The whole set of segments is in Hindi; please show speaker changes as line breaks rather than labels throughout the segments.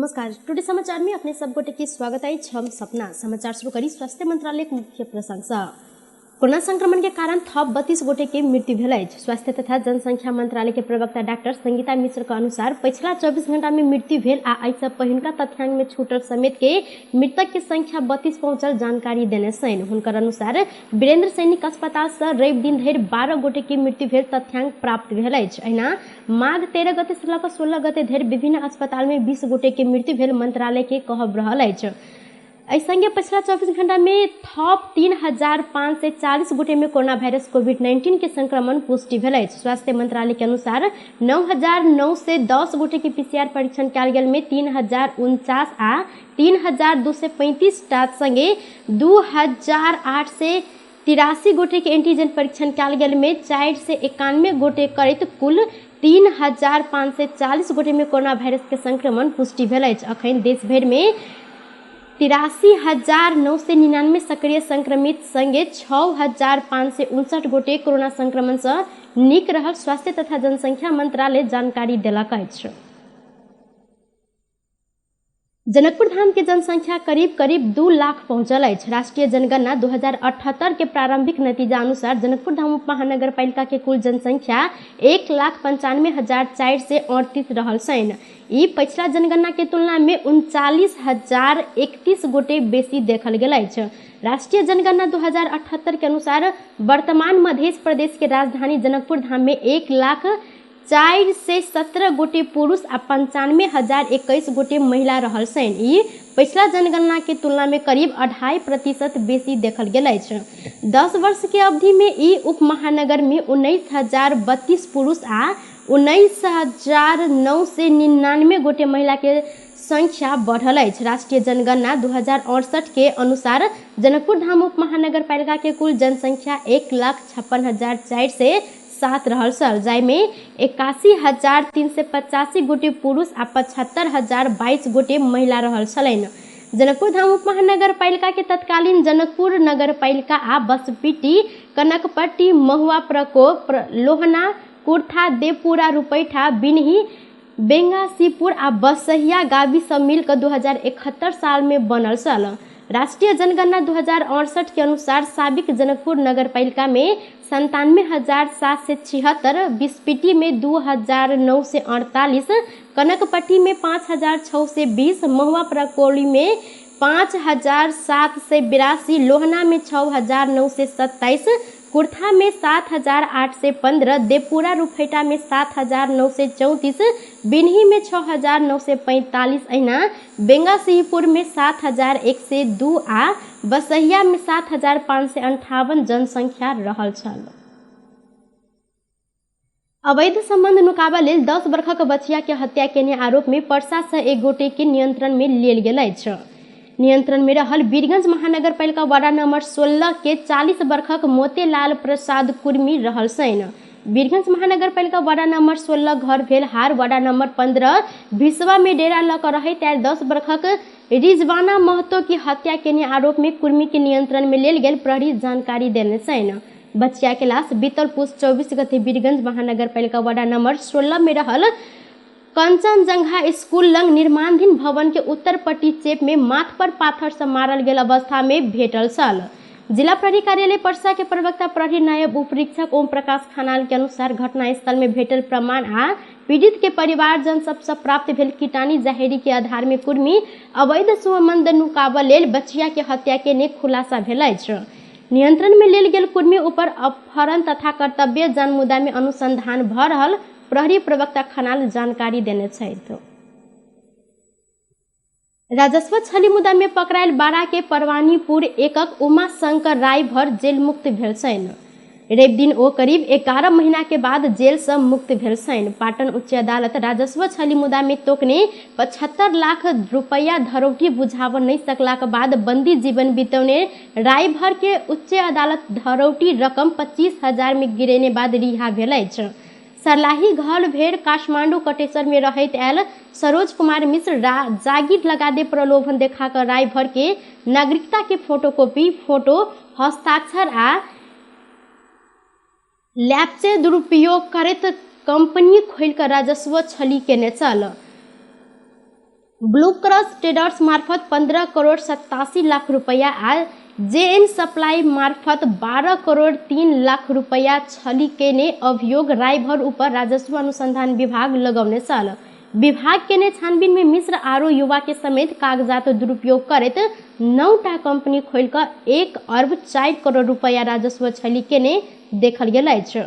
नमस्कार। टुडे समाचार में अपने सबगोटे की स्वागत है। हम सपना समाचार शुरू करी। स्वास्थ्य मंत्रालय के मुख्य प्रशंसा कोरोना संक्रमण के कारण थप 32 गोटे की मृत्यु भेल अछि। स्वास्थ्य तथा जनसंख्या मंत्रालय के प्रवक्ता डॉक्टर संगीता मिश्र के अनुसार पिछला 24 घंटा में मृत्यु भेल आ ऐसा पहिनका तथ्यांक में छूटल समेत के मृतक के संख्या 32 पहुंचल जानकारी देने छनि। हुनकर अनुसार वीरेंद्र सैनिक अस्पताल से रवि दिन धरि 12 गोटे की मृत्यु भेल तथ्यांक प्राप्त भेल अछि। अहिना माघ 13 गते से लऽ 16 गते धरि विभिन्न अस्पताल में 20 गोटे की मृत्यु भेल मंत्रालय के कहब रहल अछि। संगे पिछला 24 घंटा में थप 3540 गोटे में कोरोना वायरस कोविड-19 के संक्रमण पुष्टि भेल अछि। स्वास्थ्य मंत्रालय के अनुसार 9910 गोटे के पीसीआर परीक्षण कयल गेल में 3049 आ 3235 टा संगे 2883 गोटे के एंटीजन परीक्षण कयल गेल में 4 से 91 गोटे करैत कुल 3540 गोटे में कोरोना वायरस के संक्रमण पुष्टि भेल अछि। अखन देश भर में 83,999 सक्रिय संक्रमित संगे 6,559 गोटे कोरोना संक्रमण से नीक रहल स्वास्थ्य तथा जनसंख्या मंत्रालय जानकारी देलक अछि। जनकपुर धाम के जनसंख्या करीब 2 लाख पहुंचल अछि। राष्ट्रीय जनगणना 2078 के प्रारंभिक नतीजा अनुसार जनकपुर धाम उप महानगर पालिका के कुल जनसंख्या 1,95,438 रहल छनि। ई पिछला जनगणना के तुलना में 39,031 गोटे बेसी देखल गेल अछि। राष्ट्रीय जनगणना 2078 के अनुसार वर्तमान मध्य प्रदेश के राजधानी जनकपुर धाम में 1,04,17 गोटे पुरुष आ 95,021 गोटे महिला रहल छनि। ई पिछला जनगणना के तुलना में करीब 2.5% बेसी देखल गेल अछि। 10 वर्ष के अवधि में ई उप महानगर में 19,032 पुरुष आ 19,999 गोटे महिला के संख्या बढ़ल अछि। राष्ट्रीय जनगणना 2068 के अनुसार जनकपुर धाम उप महानगर पालिका के कुल जनसंख्या 1,56,407 रहल छल, जाहिमे 81,385 गोटे पुरुष आ 75,022 गोटे महिला रहल छलनि। जनकपुर धाम उप महानगर पालिका के तत्कालीन जनकपुर नगर पालिका आ बसपिटी, कनकपट्टी, महुआ, प्रकोप, लोहना, कुर्था, देवपुरा, रुपैठा, बिनही, बेंगासीपुर आ बसहिया गावी सब मिलकर 2071 साल में बनल छल। राष्ट्रीय जनगणना 2068 के अनुसार साबिक जनकपुर नगर पालिका में 97,776, बिस्पिटी में 2,948, कनकपट्टी में 5,620, महुआ प्रकोली में 5,782, लोहना में 6,927, कुर्था में 7,815, देवपुरा रुपैठा में 7,934, बिनही में 6,945, अहिना बेंगासीपुर में 7,102 आ बसहिया में 7,558 जनसंख्या रहल छल। अवैध संबंध नुकाबा लेल 10 वर्षक बचिया के हत्या केने आरोप में परसा से एक गोटे के नियंत्रण में लेल गेल अछि। नियंत्रण में रहल वीरगंज महानगर पालिका वार्ड नंबर 16 के 40 वर्षक मोतेलाल प्रसाद कुर्मी रहल छनि। वीरगंज महानगर पालिका वार्ड नंबर 16 घर भेलहार वार्ड नंबर 15 भिसवा में डेरा लऽ कऽ रहै 10 वर्षक रिजवाना महतो की हत्या केने आरोप में कुर्मी के नियंत्रण में लेल गेल प्रहरी जानकारी देने छनि। बचिया के लाश बीतल पुष 24 गते वीरगंज महानगर पालिका वार्ड नंबर 16 में रहल कंचनजंघा स्कूल लंग निर्माणाधीन भवन के उत्तर पट्टी चेप में माथ पर पाथर से मारल गेल अवस्था में भेटल छल। जिला प्रहरी कार्यालय परसा के प्रवक्ता प्रहरी नायब उपरीक्षक ओम प्रकाश खनाल के अनुसार घटनास्थल में भेटल प्रमाण आ पीड़ित के परिवारजन सबसे प्राप्त भेल कीटानी जाहेरी के आधार में कुर्मी अवैध संबंध नुकाबा लेल बचिया के हत्या के खुलासा भेल अछि। नियंत्रण में लेल गेल कुर्मी ऊपर अपहरण तथा कर्तव्य जन मुद्दा में अनुसंधान भ रहल प्रहरी प्रवक्ता खनाल जानकारी देने छथि। राजस्व छली मुद्दा में पकड़ायल बारा के परवानीपुर एकक उमा शंकर राय भर जेल मुक्त भेल छनि। रवि दिन ओ करीब 11 महीना के बाद जेल से मुक्त भेल छनि। पाटन उच्च अदालत राजस्व छली मुद्दा में तोकने 75 लाख रुपया धरौटी बुझाव नहीं सकला के बाद बंदी जीवन बितौने राय भर के उच्च अदालत धरौटी रकम 25,000 में गिरेने बाद रिहा भेल अछि। सरलाही घर भेड़ काठमांडू कटेसर में रहैत आयल सरोज कुमार मिश्र जागीर लगा दे प्रलोभन देखा कर राय भर के नागरिकता के फोटोकॉपी, फोटो, हस्ताक्षर आ लैपचे दुरुपयोग करैत कंपनी खोल कर राजस्व छली केने चल। ब्लू क्रॉस ट्रेडर्स मार्फत 15 करोड़ 87 लाख रुपया आ जेएन सप्लाई मार्फत 12 करोड़ 3 लाख रुपया छली केने अभियोग रायभर ऊपर राजस्व अनुसंधान विभाग लगौने साल विभाग केने छानबीन में मिश्र आरो युवा के समेत कागजात दुरुपयोग करत 9टा कंपनी खोल कर 1 अरब 4 करोड़ रुपया राजस्व छली केने देखल गेल अछि।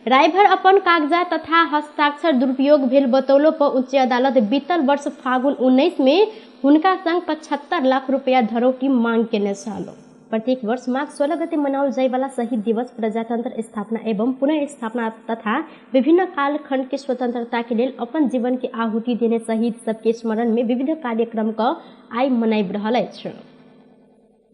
रायभर अपन कागजात तथा हस्ताक्षर दुरुपयोग भेल बतौलो पर उच्च अदालत बीतल वर्ष फागुन 19 में हुनका संग 75 लाख रुपया धरोहर मांग केने छल। प्रत्येक वर्ष माघ 16 गते मनाओल जाय वाला शहीद दिवस प्रजातंत्र स्थापना एवं पुनः स्थापना तथा विभिन्न कालखंड के स्वतंत्रता के लिए अपन जीवन के आहुति देने शहीद सबके स्मरण में विविध कार्यक्रम का आइ मनाइब रहल अछि।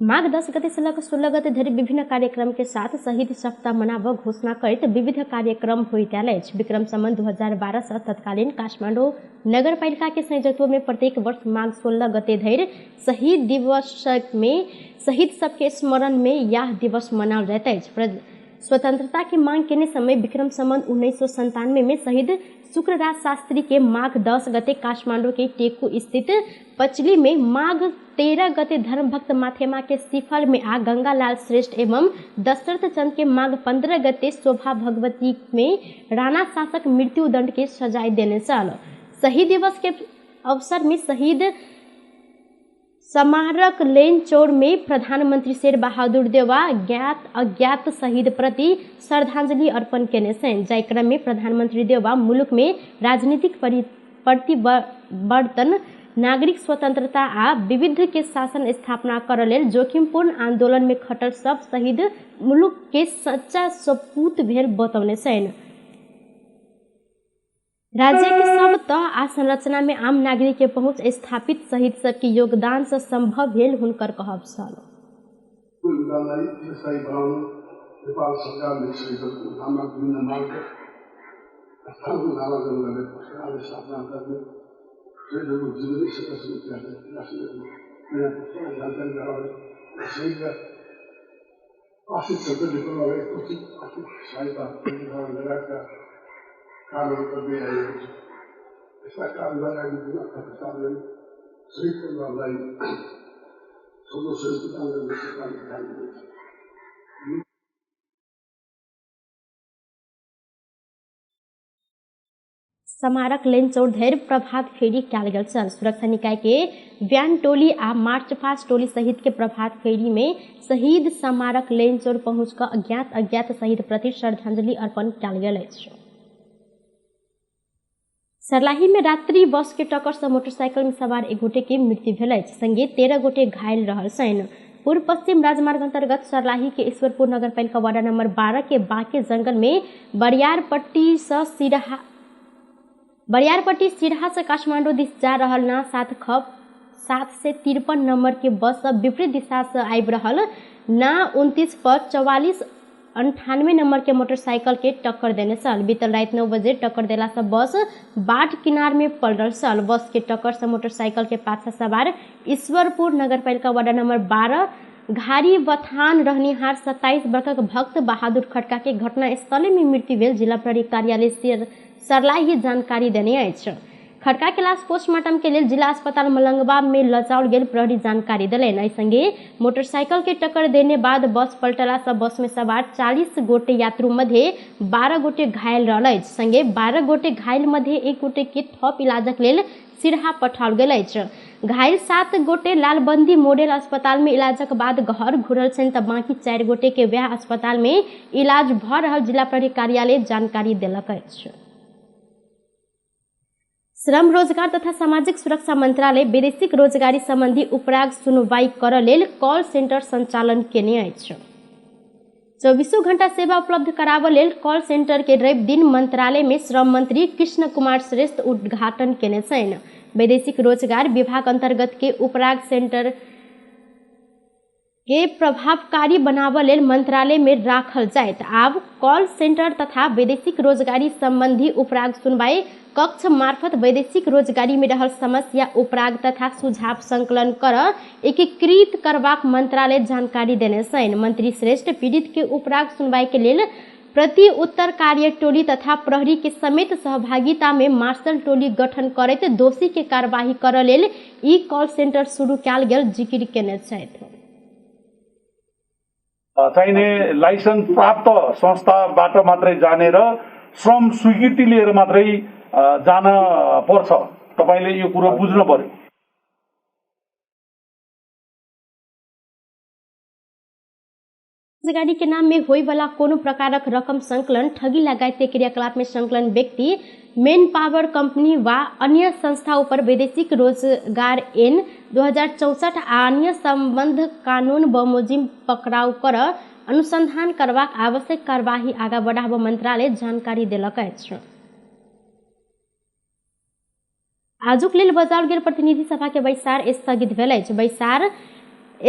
माघ 10 गते से लेकर 16 गते धरि विभिन्न कार्यक्रम के साथ शहीद सप्ताह मनाब घोषणा करते विविध कार्यक्रम होइत आयल अछि। विक्रम संवत 2012 से तत्कालीन काठमांडू नगर पालिका के संयोजकत्व में प्रत्येक वर्ष माघ 16 गते धरि शहीद दिवस में शहीद सबके स्मरण में यह दिवस मनाओल जाइत अछि। स्वतंत्रता की मांग केने समय विक्रम संवत 1997 में शहीद शुक्रराज शास्त्री के माघ 10 गते काठमांडू के टेकू स्थित पचली में, माघ 13 गते धर्मभक्त माथेमा के सिफल में आ गंगालाल श्रेष्ठ एवं दशरथ चंद के माघ 15 गते शोभा भगवती में राणा शासक मृत्यु दंड के सजाए देने साल। शहीद दिवस के अवसर में शहीद स्मारक लेन चौर में प्रधानमंत्री शेर बहादुर देवा ज्ञात अज्ञात शहीद प्रति श्रद्धांजलि अर्पण केने छन्। जाहि क्रम में प्रधानमंत्री देवा मुल्क में राजनीतिक परिवर्तन, नागरिक स्वतंत्रता आ विविध के शासन स्थापना कर लेल जोखिमपूर्ण आंदोलन में खटल सब शहीद मुल्क के सच्चा सपूत भेल बतौने छन्। राज्य के सब तह आ संरचना में आम नागरिक के पहुंच स्थापित शहीद सबके योगदान से संभव भेल हुनकर कहब छल।
नेपाल सरकार ने शहीदों नामक विभिन्न मार्ग स्थानको नामाकरण गर्ने पुस्तकालय स्थापना गर्ने शहीदहरूको जीवनी संघर्षको इतिहास जानकारी गराउने शहीदका आर्थिक सङ्कटले गर्दा उचित आर्थिक सहायता लगायतका कामहरू गर्दै आएको छ। यस्ता कामलाई विभिन्न हिसाबले शहीद परिवारलाई सदो सहयोग प्रदान गर्ने सरकारले ध्यान दिँदैछ।
स्मारक लेन चौर धरि प्रभात फेरी कयल गेल छल। सुरक्षा निकाय के व्यान टोली आ मार्च पास्ट टोली सहित के प्रभात फेरी में शहीद स्मारक लेन चौर पहुंच कर अज्ञात शहीद प्रति श्रद्धांजलि अर्पण कयल गेल अछि। सरलाही में रात्रि बस के टक्कर से मोटरसाइकिल में सवार एक गोटे के मृत्यु भेल अछि, संगे 13 गोटे घायल रहल छनि। पूर्व पश्चिम राजमार्ग अंतर्गत सरलाही के ईश्वरपुर नगर पालिका वार्ड नंबर 12 के बाके जंगल में बरियारपट्टी सिरहा से काठमांडू दिस जा रहल ना 753 नंबर के बस विपरीत दिशा से आबि रहल ना 29 पर 4498 नंबर के मोटरसाइकिल के टक्कर देने छल। बीतल रात 9 बजे टक्कर देला से बस बाट किनार में पलटल छल। बस के टक्कर से मोटरसाइकिल के पाछा सवार ईश्वरपुर नगर पालिका वार्ड नंबर 12 घारी बथान रहनिहार 27 वर्षक भक्त बहादुर खटका के घटना स्थल में मृत्यु भेल जिला प्रहरी कार्यालय सरलाही जानकारी देने अछि। खटका के लाश पोस्टमार्टम के लिए जिला अस्पताल मलंगवा में लजाओल गेल प्रहरी जानकारी दिलनि। संगे मोटरसाइकिल के टक्कर देने बाद बस पलटला से बस में सवार 40 गोटे यात्रु मध्य 12 गोटे घायल रहल अछि। संगे 12 गोटे घायल मध्य 1 गोटे के थप इलाजक लेल सिरहा पठाओल गेल अछि। घायल 7 गोटे लालबंदी मॉडल अस्पताल में इलाजक बाद घर घुरल छनि तऽ बाकी 4 गोटे के वएह अस्पताल में इलाज भऽ रहल जिला प्रहरी कार्यालय जानकारी देलक अछि। श्रम रोजगार तथा सामाजिक सुरक्षा मंत्रालय वैदेशिक रोजगारी संबंधी उपराग सुनवाई करऽ लेल कॉल सेंटर संचालन केने अछि। 24 घंटा सेवा उपलब्ध कराबऽ लेल कॉल सेंटर के रवि दिन मंत्रालय में श्रम मंत्री कृष्ण कुमार श्रेष्ठ उद्घाटन केने छनि। वैदेशिक रोजगार विभाग अंतर्गत के उपराग सेंटर के प्रभावकारी बनाबऽ लेल मंत्रालय में राखल जायत। आब कॉल सेंटर तथा वैदेशिक रोजगारी संबंधी उपराग सुनवाई कक्ष मार्फत वैदेशिक रोजगारी में रहल समस्या उपराग तथा सुझाव संकलन कर एकीकृत करबाक मंत्रालय जानकारी देने छनि। मंत्री श्रेष्ठ पीड़ित के उपराग सुनवाई के लेल प्रति उत्तर कार्य टोली तथा प्रहरी के समेत सहभागिता में मार्शल टोली गठन करैत दोषी के कार्यवाही करऽ लेल ई कॉल सेंटर शुरू कयल गेल जिक्र केने छथि।
चाहिने लाइसेन्स प्राप्त संस्थाबाट मात्रै जाने र श्रम स्वीकृति लिएर मात्रै जान पर्छ। तपाईले यो कुरा बुझ्नु पर्यो।
रोजगारी के नाम में होय वाला कोनो प्रकारक रकम संकलन, ठगी लगायत क्रियाकलाप में संकलन व्यक्ति मेन पावर कंपनी वा अन्य संस्था ऊपर वैदेशिक रोजगार ऐन 2064 आ अन्य संबंध कानून बमोजिम पकड़ाव कर अनुसंधान करबाक आवश्यक कार्यवाही आगा बढ़ाबऽ मंत्रालय जानकारी देलक अछि। आजुक लेल बजाओल गेल प्रतिनिधि सभा के बैसार स्थगित भेल अछि। बैसार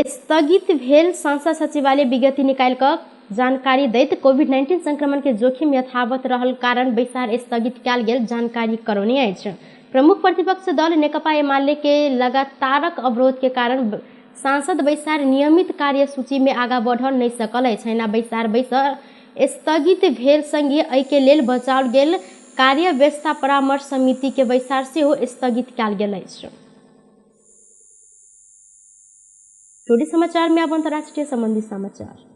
स्थगित भेल सांसद सचिवालय विज्ञप्ति निकाल कऽ जानकारी दैत कोविड-19 संक्रमण के जोखिम यथावत रहल कारण बैसार स्थगित कयल गेल जानकारी करौने अछि। प्रमुख प्रतिपक्ष दल नेकपा एमाले के लगातारक अवरोध के कारण सांसद बैसार नियमित कार्यसूची में आगा बढ़ नहीं सकल अछि। एना बैसार स्थगित भेल संगे एहि के लेल बचाओल गेल कार्य व्यवस्था परामर्श समिति के बैसार सेहो स्थगित कयल गेल अछि। टुडे समाचार में अब अंतर्राष्ट्रीय संबंधी समाचार।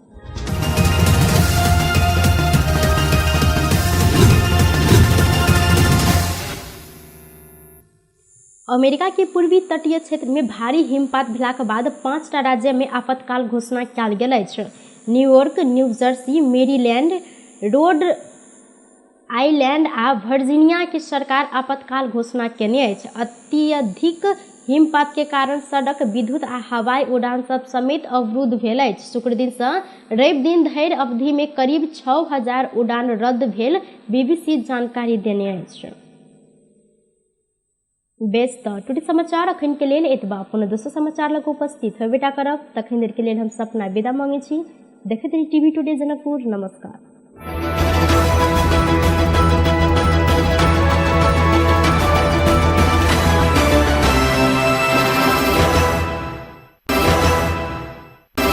अमेरिका के पूर्वी तटीय क्षेत्र में भारी हिमपात भेलाक बाद 5टा राज्य में आपातकाल घोषणा कयल गेल अछि। New York, New Jersey, Maryland, Rhode Island आ वर्जीनिया के सरकार आपातकाल घोषणा केने अछि। अत्यधिक हिमपात के कारण सड़क, विद्युत आ हवाई उड़ान सब समेत अवरुद्ध भेल अछि। शुक्र दिन से रवि दिन धरि अवधि में करीब 6000 उड़ान रद्द भेल बीबीसी जानकारी देने अछि। बेस तऽ टुडे समाचार अखन के लेल एतबा। पुनः दोसर समाचार लग उपस्थित होबेटा करब। तखन देर के लेल हम सपना विदा मांगे छी। देखैत रही टीवी टुडे जनकपुर। नमस्कार।